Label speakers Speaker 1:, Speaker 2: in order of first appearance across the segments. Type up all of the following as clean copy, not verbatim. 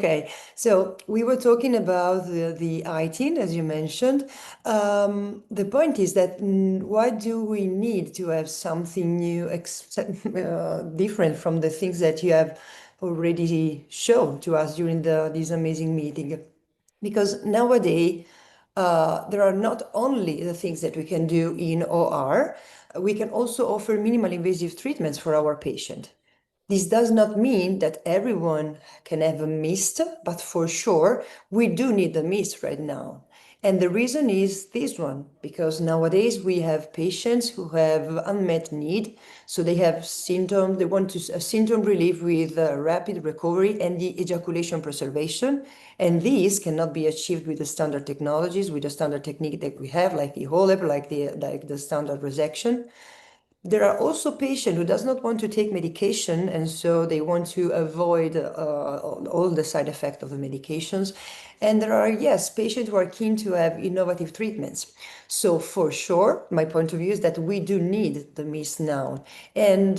Speaker 1: Okay, so we were talking about the iTind, as you mentioned. The point is that why do we need to have something new, different from the things that you have already shown to us during this amazing meeting? Because nowadays, there are not only the things that we can do in OR, we can also offer minimal invasive treatments for our patient. This does not mean that everyone can have a mist, but for sure, we do need a mist right now. And the reason is this one, because nowadays we have patients who have unmet need. So they have symptom, they want a symptom relief with rapid recovery and the ejaculation preservation. And these cannot be achieved with the standard technologies, with the standard technique that we have, like the HOLEP, like the standard resection. There are also patients who does not want to take medication, and so they want to avoid all the side effects of the medications. And there are, yes, patients who are keen to have innovative treatments. So for sure, my point of view is that we do need the MIST now. And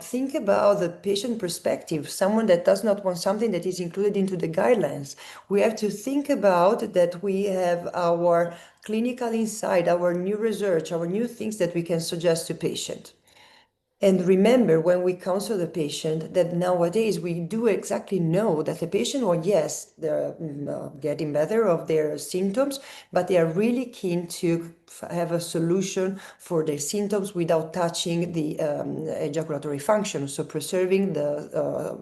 Speaker 1: think about the patient perspective, someone that does not want something that is included into the guidelines. We have to think about that we have our clinical insight, our new research, our new things that we can suggest to patient. And remember, when we counsel the patient, that nowadays we do exactly know that the patient, well, yes, they're getting better of their symptoms, but they are really keen to have a solution for their symptoms without touching the ejaculatory function, so preserving the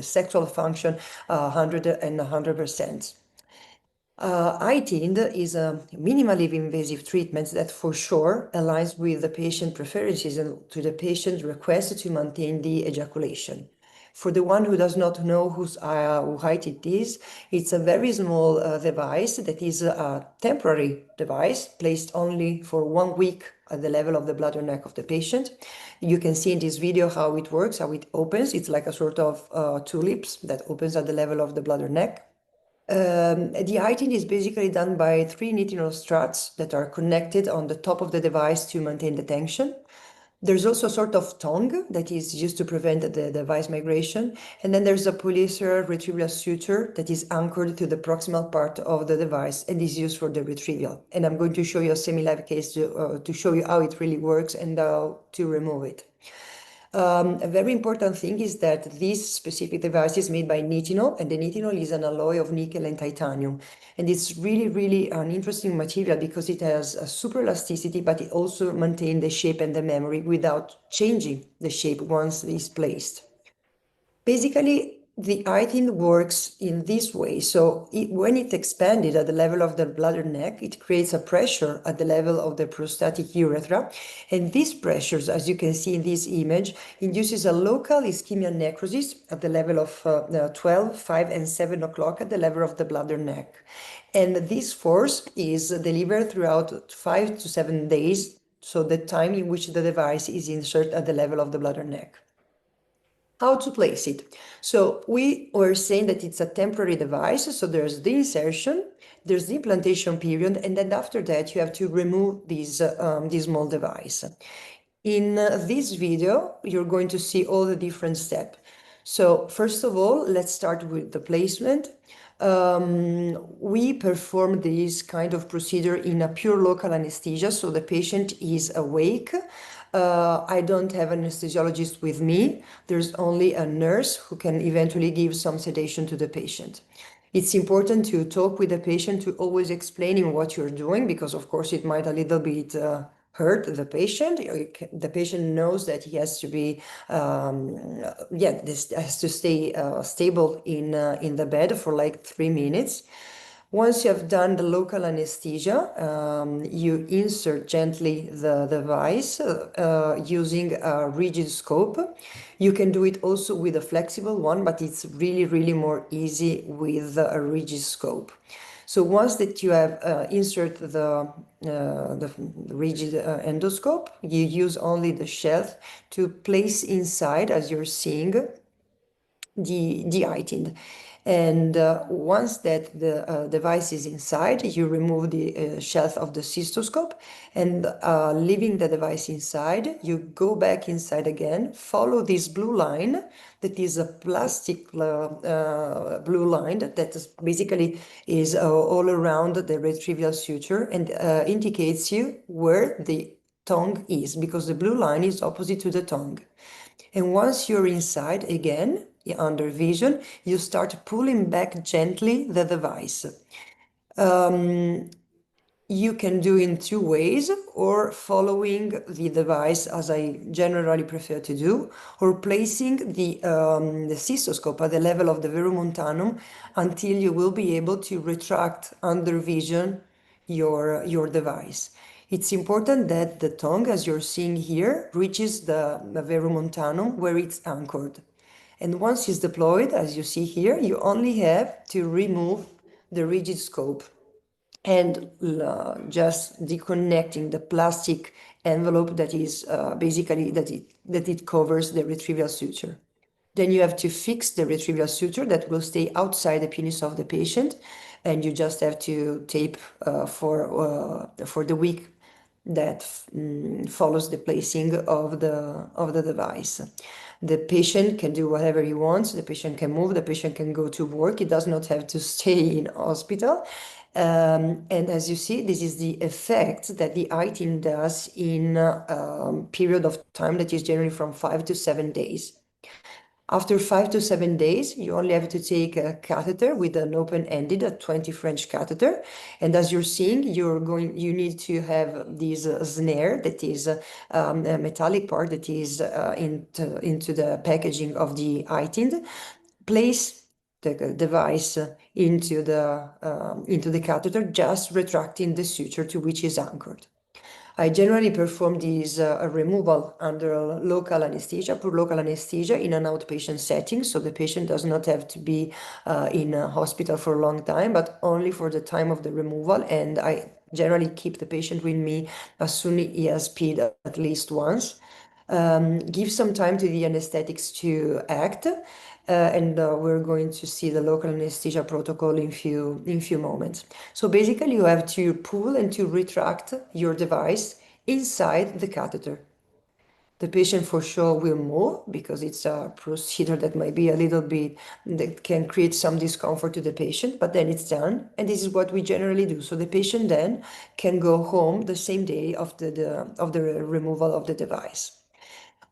Speaker 1: sexual function 100%. iTind is a minimally invasive treatment that for sure aligns with the patient preferences and to the patient's request to maintain the ejaculation. For the one who does not know who iTind is, it's a very small device that is a temporary device placed only for 1 week at the level of the bladder neck of the patient. You can see in this video how it works, how it opens. It's like a sort of tulips that opens at the level of the bladder neck. The iTind is basically done by 3 nitinol struts that are connected on the top of the device to maintain the tension. There's also a sort of tongue that is used to prevent the device migration. And then there's a polyester retrieval suture that is anchored to the proximal part of the device and is used for the retrieval. And I'm going to show you a semi-live case to show you how it really works and how to remove it. A very important thing is that this specific device is made by nitinol, and the nitinol is an alloy of nickel and titanium. And it's really, really an interesting material because it has a super elasticity, but it also maintains the shape and the memory without changing the shape once it's placed. Basically, the iTind works in this way. So when it expanded at the level of the bladder neck, it creates a pressure at the level of the prostatic urethra. And these pressures, as you can see in this image, induces a local ischemia necrosis at the level of 12, 5, and 7 o'clock at the level of the bladder neck. And this force is delivered throughout 5 to 7 days, so the time in which the device is inserted at the level of the bladder neck. How to place it? So we were saying that it's a temporary device. So there's the insertion, there's the implantation period, and then after that you have to remove this small device. In this video, you're going to see all the different steps. So first of all, let's start with the placement. We perform this kind of procedure in a pure local anesthesia, so the patient is awake. I don't have an anesthesiologist with me. There's only a nurse who can eventually give some sedation to the patient. It's important to talk with the patient, to always explaining what you're doing, because of course it might a little bit hurt the patient. The patient knows that he has to be, this has to stay stable in the bed for like 3 minutes. Once you have done the local anesthesia, you insert gently the device using a rigid scope. You can do it also with a flexible one, but it's really, really more easy with a rigid scope. So once that you have insert the rigid endoscope, you use only the shelf to place inside, as you're seeing, the iTind. And once that the device is inside, you remove the shelf of the cystoscope, and leaving the device inside, you go back inside again, follow this blue line that is a plastic blue line that is basically is all around the retrieval suture and indicates you where the tongue is, because the blue line is opposite to the tongue. And once you're inside again, under vision, you start pulling back gently the device. You can do in two ways, or following the device as I generally prefer to do, or placing the cystoscope at the level of the verumontanum until you will be able to retract under vision your device. It's important that the tongue, as you're seeing here, reaches the verumontanum where it's anchored. And once it's deployed, as you see here, you only have to remove the rigid scope and just disconnecting the plastic envelope that is basically that it covers the retrieval suture. Then you have to fix the retrieval suture that will stay outside the penis of the patient, and you just have to tape for the week that follows the placing of the device. The patient can do whatever he wants. The patient can move. The patient can go to work. He does not have to stay in hospital. And as you see, this is the effect that the iTind does in a period of time that is generally from 5 to 7 days. After 5 to 7 days, you only have to take a catheter with an open-ended, a 20 French catheter. And as you're seeing, you need to have this snare that is a metallic part that is into the packaging of the iTind. Place the device into the catheter, just retracting the suture to which is anchored. I generally perform this removal under local anesthesia, pure local anesthesia in an outpatient setting, so the patient does not have to be in a hospital for a long time, but only for the time of the removal. And I generally keep the patient with me as soon as he has peed at least once. Give some time to the anesthetics to act, and we're going to see the local anesthesia protocol in few moments. So basically, you have to pull and to retract your device inside the catheter. The patient for sure will move because it's a procedure that might be a little bit, that can create some discomfort to the patient, but then it's done. And this is what we generally do. So the patient then can go home the same day of the removal of the device.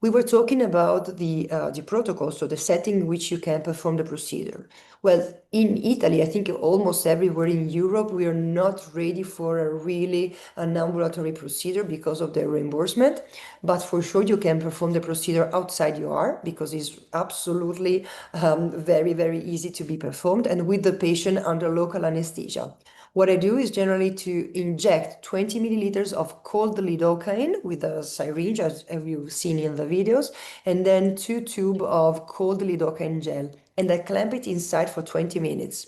Speaker 1: We were talking about the protocol, so the setting in which you can perform the procedure. Well, in Italy, I think almost everywhere in Europe, we are not ready for a really an ambulatory procedure because of the reimbursement. But for sure, you can perform the procedure outside you are, because it's absolutely very, very easy to be performed, and with the patient under local anesthesia. What I do is generally to inject 20 milliliters of cold lidocaine with a syringe, as you've seen in the videos, and then 2 tubes of cold lidocaine gel, and I clamp it inside for 20 minutes.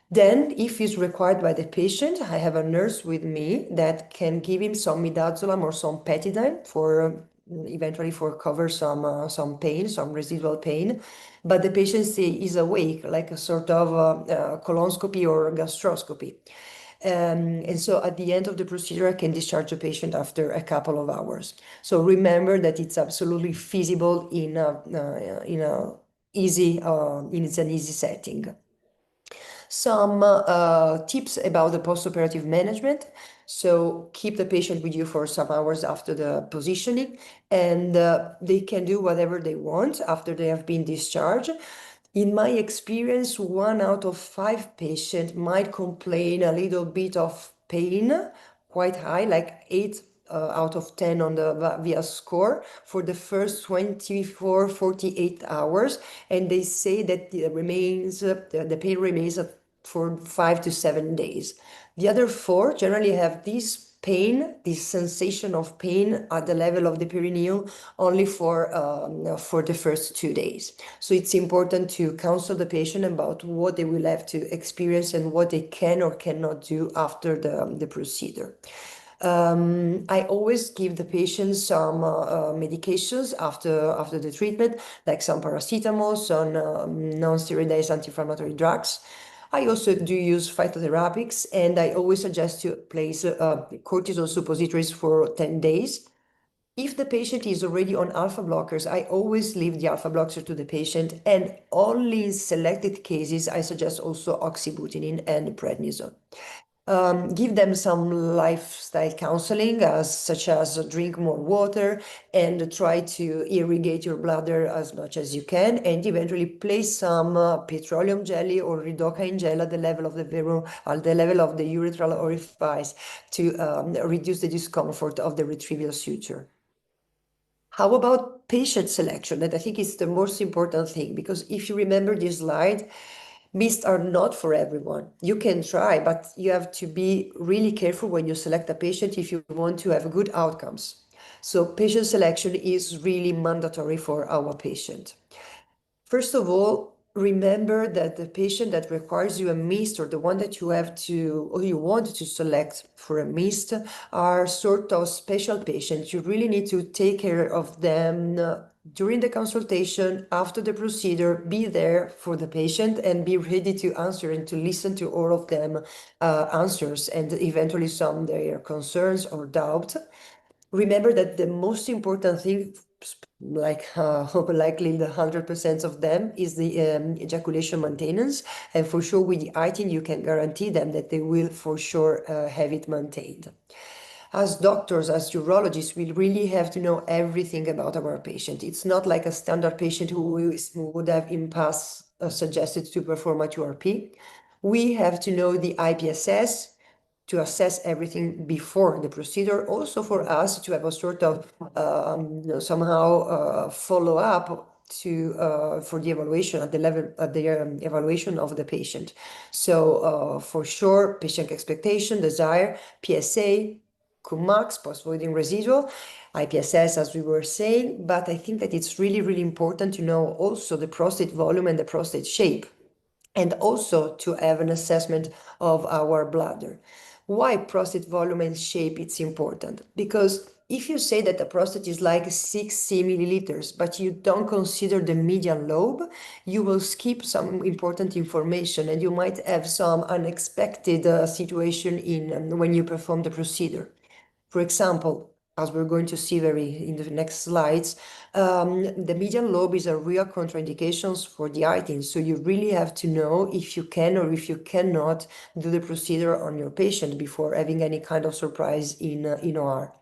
Speaker 1: Then, if it's required by the patient, I have a nurse with me that can give him some midazolam or some petidine for eventually for cover some pain, some residual pain. But the patient is awake, like a sort of colonoscopy or gastroscopy. And so at the end of the procedure, I can discharge the patient after a couple of hours. So remember that it's absolutely feasible in an easy setting. Some tips about the postoperative management. So keep the patient with you for some hours after the positioning, and they can do whatever they want after they have been discharged. In my experience, 1 out of 5 patients might complain a little bit of pain, quite high, like 8 out of 10 on the VIA score for the first 24, 48 hours. And they say that the pain remains for 5 to 7 days. The other 4 generally have this pain, this sensation of pain at the level of the perineum only for the first 2 days. So it's important to counsel the patient about what they will have to experience and what they can or cannot do after the procedure. I always give the patient some medications after the treatment, like some paracetamol, some non-steroidal anti-inflammatory drugs. I also do use phytotherapics, and I always suggest to place cortisone suppositories for 10 days. If the patient is already on alpha blockers, I always leave the alpha blocker to the patient, and only in selected cases, I suggest also oxybutynin and prednisone. Give them some lifestyle counseling, such as drink more water and try to irrigate your bladder as much as you can, and eventually place some petroleum jelly or lidocaine gel at the level of at the level of the urethral orifice to reduce the discomfort of the retrieval suture. How about patient selection? That I think is the most important thing, because if you remember this slide, mists are not for everyone. You can try, but you have to be really careful when you select a patient if you want to have good outcomes. So patient selection is really mandatory for our patient. First of all, remember that the patient that requires you a mist, or the one that you have to, or you want to select for a mist, are sort of special patients. You really need to take care of them during the consultation, after the procedure. Be there for the patient and be ready to answer and to listen to all of them answers, and eventually some their concerns or doubt. Remember that the most important thing, like likely the 100% of them, is the ejaculation maintenance. And for sure, with the iTind, you can guarantee them that they will for sure have it maintained. As doctors, as urologists, we really have to know everything about our patient. It's not like a standard patient who would have in past suggested to perform a QRP. We have to know the IPSS to assess everything before the procedure, also for us to have a sort of somehow follow up to for the evaluation at the level at the evaluation of the patient. So for sure, patient expectation, desire, PSA, Qmax, post-voiding residual, IPSS, as we were saying. But I think that it's really, really important to know also the prostate volume and the prostate shape, and also to have an assessment of our bladder. Why prostate volume and shape it's important? Because if you say that the prostate is like 60 milliliters, but you don't consider the median lobe, you will skip some important information, and you might have some unexpected situation in when you perform the procedure. For example, as we're going to see in the next slides, the median lobe is a real contraindications for the iTind. So you really have to know if you can or if you cannot do the procedure on your patient before having any kind of surprise in OR.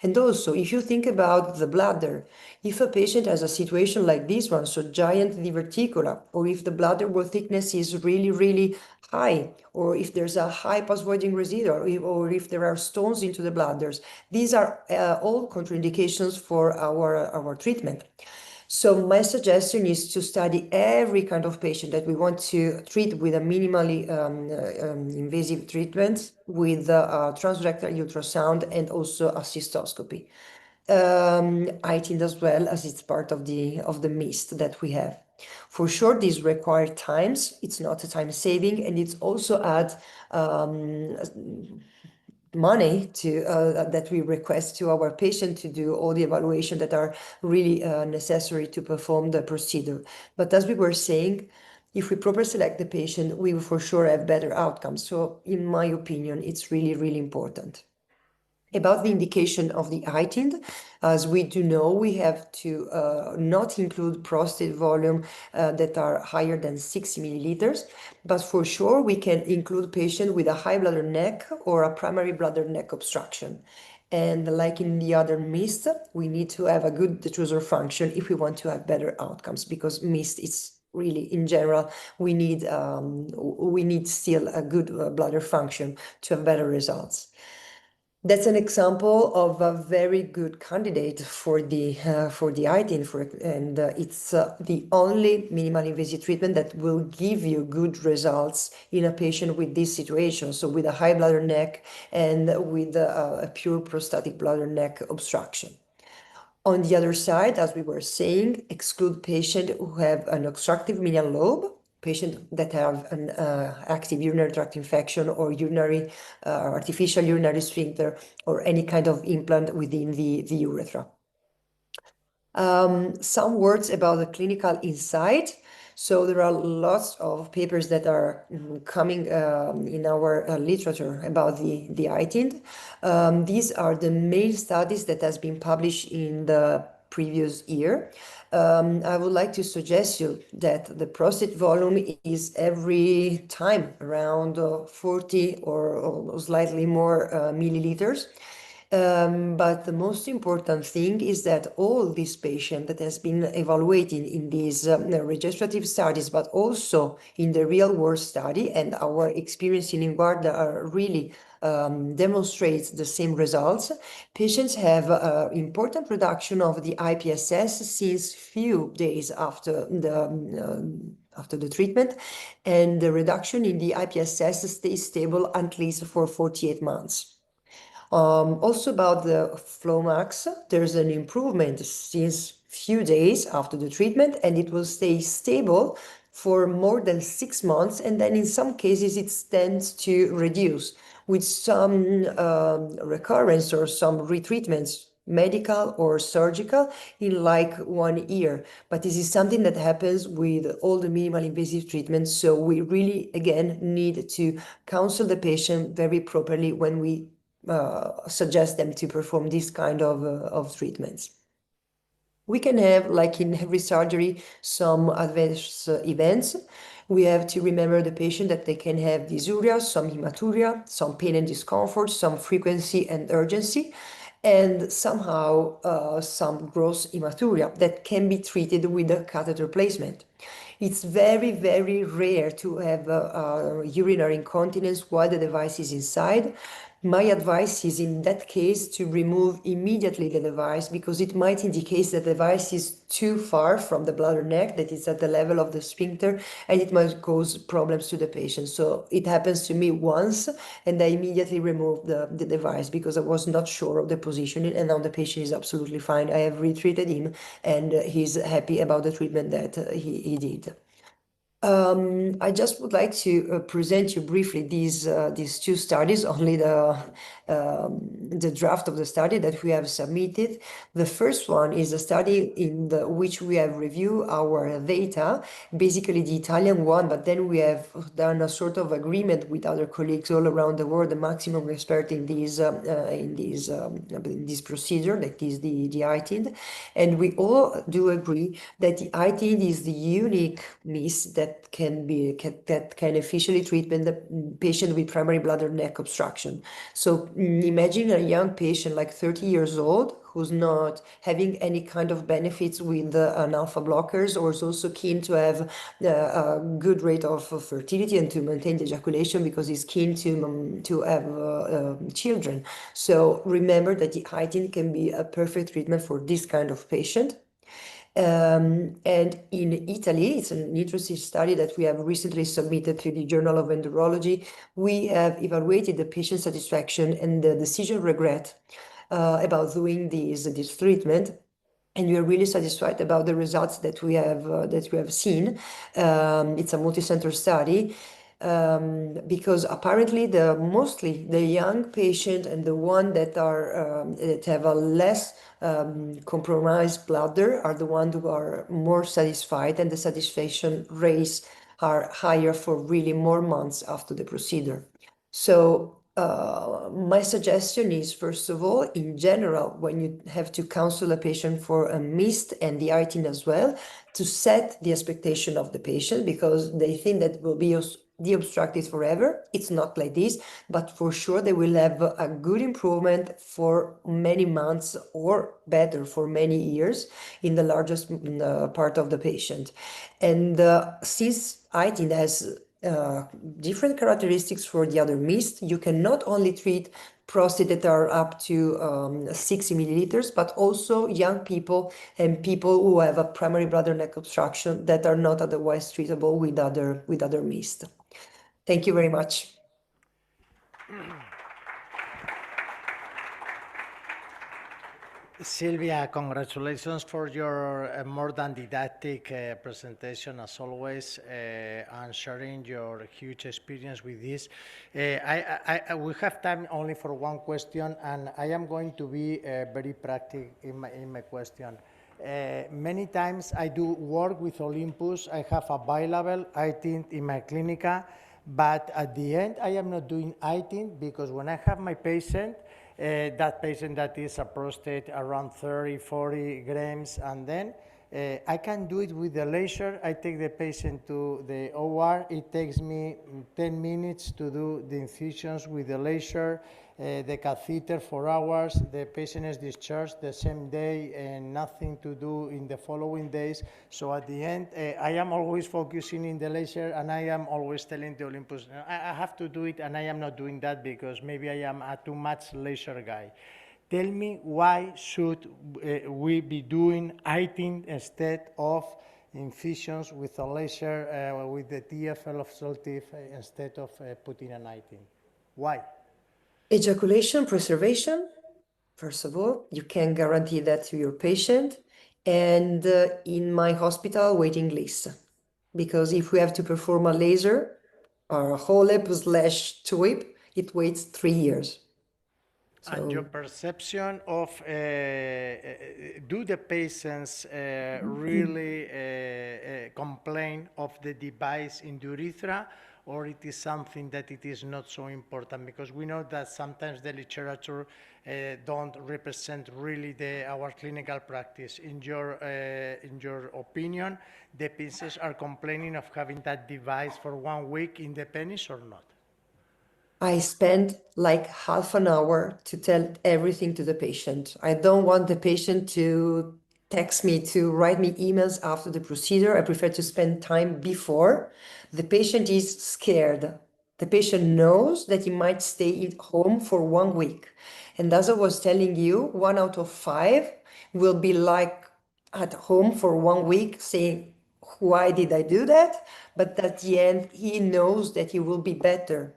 Speaker 1: And also, if you think about the bladder, if a patient has a situation like this one, so giant diverticula, or if the bladder wall thickness is really, really high, or if there's a high post-voiding residue, or if there are stones into the bladders, these are all contraindications for our treatment. So my suggestion is to study every kind of patient that we want to treat with a minimally invasive treatment, with transrectal ultrasound and also a cystoscopy. iTind as well, as it's part of the mist that we have. For sure, these require times. It's not a time saving, and it's also add money to that we request to our patient to do all the evaluation that are really necessary to perform the procedure. But as we were saying, if we properly select the patient, we will for sure have better outcomes. So in my opinion, it's really, really important. About the indication of the iTind, as we do know, we have to not include prostate volume that are higher than 60 milliliters, but for sure we can include patients with a high bladder neck or a primary bladder neck obstruction. And like in the other mist, we need to have a good detrusor function if we want to have better outcomes, because mist is really, in general, we need still a good bladder function to have better results. That's an example of a very good candidate for the iTind, and it's the only minimally invasive treatment that will give you good results in a patient with this situation. So with a high bladder neck and with a pure prostatic bladder neck obstruction. On the other side, as we were saying, exclude patients who have an obstructive median lobe patients that have an active urinary tract infection or artificial urinary sphincter or any kind of implant within the urethra. Some words about the clinical insight. So there are lots of papers that are coming in our literature about the iTind. These are the main studies that has been published in the previous year. I would like to suggest you that the prostate volume is every time around 40 or slightly more milliliters. But the most important thing is that all these patients that has been evaluated in these registrative studies, but also in the real world study, and our experience in Inguarda are really demonstrates the same results. Patients have important reduction of the IPSS since few days after the treatment, and the reduction in the IPSS stays stable at least for 48 months. Also about the flow max, there's an improvement since few days after the treatment, and it will stay stable for more than 6 months, and then in some cases it tends to reduce with some recurrence or some retreatments, medical or surgical, in like 1 year. But this is something that happens with all the minimal invasive treatments, so we really again need to counsel the patient very properly when we suggest them to perform this kind of treatments. We can have, like in every surgery, some adverse events. We have to remember the patient that they can have dysuria, some hematuria, some pain and discomfort, some frequency and urgency, and somehow some gross hematuria that can be treated with a catheter placement. It's very, very rare to have urinary incontinence while the device is inside. My advice is in that case to remove immediately the device, because it might indicate that the device is too far from the bladder neck, that is at the level of the sphincter, and it might cause problems to the patient. So it happens to me once, and I immediately removed the device because I was not sure of the positioning, and now the patient is absolutely fine. I have retreated him, and he's happy about the treatment that he did. I just would like to present you briefly these two studies, only the draft of the study that we have submitted. The first one is a study in which we have reviewed our data, basically the Italian one, but then we have done a sort of agreement with other colleagues all around the world, the maximum expert in this procedure, that is the iTind, and we all do agree that the iTind is the unique mist that can efficiently treat the patient with primary bladder neck obstruction. So imagine a young patient like 30 years old who's not having any kind of benefits with an alpha blockers, or is also keen to have a good rate of fertility and to maintain the ejaculation because he's keen to have children. So remember that the iTind can be a perfect treatment for this kind of patient. And in Italy, it's an interesting study that we have recently submitted to the Journal of Endocrinology. We have evaluated the patient satisfaction and the decision regret about doing this treatment. And we are really satisfied about the results that we have seen. It's a multi-center study. Because apparently mostly the young patient and the one that have a less compromised bladder are the ones who are more satisfied, and the satisfaction rates are higher for really more months after the procedure. So my suggestion is, first of all, in general, when you have to counsel a patient for a mist and the iTind as well, to set the expectation of the patient, because they think that will be deobstructed forever. It's not like this, but for sure they will have a good improvement for many months, or better for many years in the largest part of the patient. And since iTind has different characteristics for the other mist, you can not only treat prostate that are up to 60 milliliters, but also young people and people who have a primary bladder neck obstruction that are not otherwise treatable with other mist. Thank you very much.
Speaker 2: Silvia, congratulations for your more than didactic presentation as always, and sharing your huge experience with this. We have time only for one question, and I am going to be very practical in my question. Many times I do work with Olympus. I have available iTind in my clinica, but at the end I am not doing iTind because when I have my patient, that patient that is a prostate around 30, 40 grams, and then I can do it with the laser. I take the patient to the OR. It takes me 10 minutes to do the incisions with the laser, the catheter 4 hours. The patient is discharged the same day and nothing to do in the following days. So at the end, I am always focusing in the laser, and I am always telling the Olympus, I have to do it, and I am not doing that because maybe I am a too much laser guy. Tell me, why should we be doing iTind instead of incisions with a laser, with the TFL of Soltive, instead of putting an iTind? Why?
Speaker 1: Ejaculation preservation, first of all, you can guarantee that to your patient. And in my hospital waiting list, because if we have to perform a laser or a HoLEP/TWIP, it waits 3 years.
Speaker 2: And your
Speaker 1: So
Speaker 2: perception of, do the patients really complain of the device in the urethra, or it is something that it is not so important? Because we know that sometimes the literature don't represent really our clinical practice. In your opinion, the patients are complaining of having that device for 1 week in the penis or not?
Speaker 1: I spend like half an hour to tell everything to the patient. I don't want the patient to text me, to write me emails after the procedure. I prefer to spend time before. The patient is scared. The patient knows that he might stay at home for 1 week. And as I was telling you, 1 out of 5 will be like at home for 1 week saying, why did I do that? But at the end, he knows that he will be better.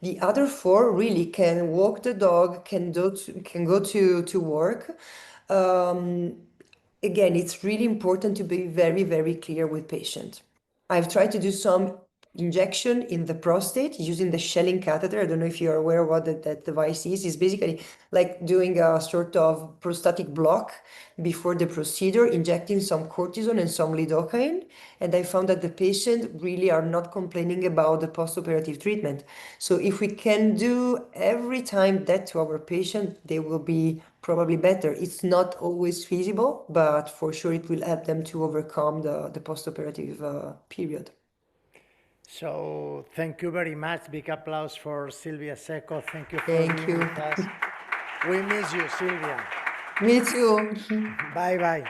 Speaker 1: The other 4 really can walk the dog, can go to work. Again, it's really important to be very, very clear with patient. I've tried to do some injection in the prostate using the Schelling catheter. I don't know if you're aware of what that device is. It's basically like doing a sort of prostatic block before the procedure, injecting some cortisone and some lidocaine. And I found that the patient really are not complaining about the postoperative treatment. So if we can do every time that to our patient, they will be probably better. It's not always feasible, but for sure it will help them to overcome the postoperative period.
Speaker 2: So thank you very much. Big applause for Silvia Secco. Thank you for
Speaker 1: Thank
Speaker 2: being
Speaker 1: you.
Speaker 2: with us. We miss you, Silvia.
Speaker 1: Me too.
Speaker 2: Bye bye.